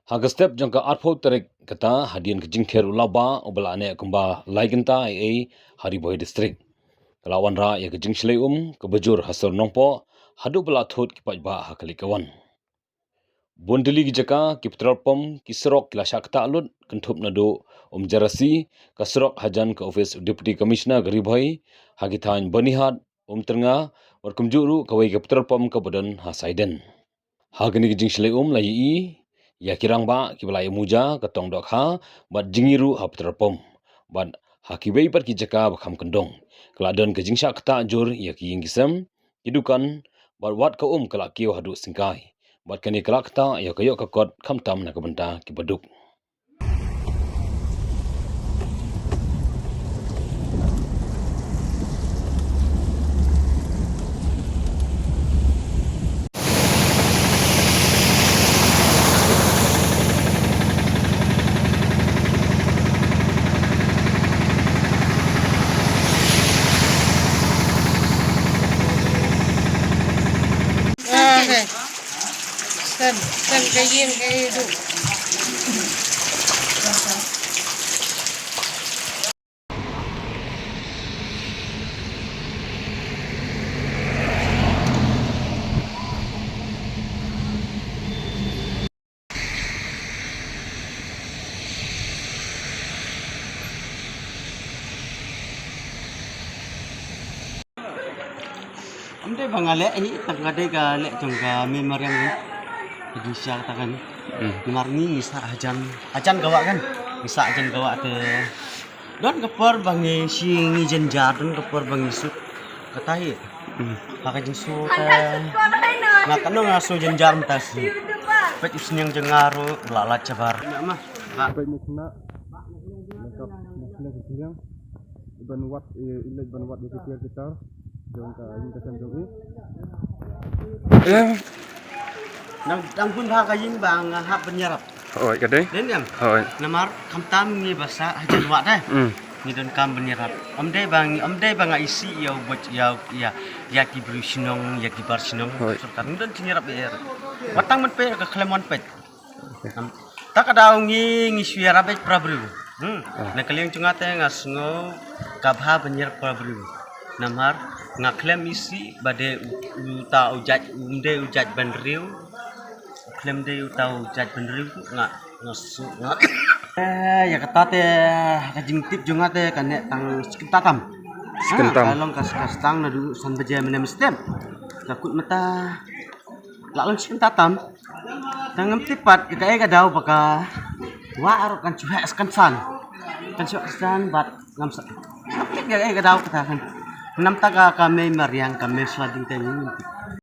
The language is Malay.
Haga step jangka arpo terek kata hadian ke jingker ulaba obala ane kumba laigenta hari boy district. Kelawan ra ya ke jingslei ke bejur hasor nongpo hadu bala thot ki pajba hakali kawan. Bondeli ki jaka ki petrol pom ki serok ki lasyak kata alut kentup nado jarasi ka serok hajan ke office deputy commissioner garibhai hagitan banihat tengah warkum juru kawai ke petrol pom ke badan hasaiden. Hagani ki jingslei lai ya kirang ba ki balai muja katong dok ha bat jingiru ha petrol pom bat hakibai par ki jaka bakham kendong keladan ke jingsha kata jur ya ki yingisam kidukan bat wat ka kala kiyo hadu singkai bat kani kala kata ya kayo kakot kamtam na kabenta ki baduk. Kan kayin kayak itu. Amde bangale tangade ka le jongka memoriam di siang tangan. Memar ni nisa ajan gawa kan. Nisa ajan gawa te. Don kepor bangi sing ijen jadon kepor bangi sut katai. Pakai jinsu ta. Nakano ngaso jenjar tas. Pet usnyang jengaro lalat cabar. Mah. Baik mukna lengkap mukna kecil ban wat ilek ban wat di sekitar kita jangan ka ini kesan jogi Nang pun ha kayin bang ha penyerap. oi kadai Den yang oi namar kamtam ni bahasa hajan wat dah. Ni don kam penyerap. Amde bang isi ya buat ya ki brusinong ya ki barsinong serta don penyerap ya. Watang men pe ke klemon pet. Tak ada ngi suara bet prabru. Na kaliang cungate ngasngo kabha banyer prabru. Namar ngaklem isi bade uta ujat bandriu. Klem de uta ujat bandriu ngasu. Ya ketate kajing tip jungate kanek tang skentatam. Kalong kas tang na du san beja menem stem. Takut mata lalong skentatam. Tangam tipat kita daw baka waarok kan cuha skansan bat ngamsa kapit daw kita kan nam taga kami mariang kami slading tayo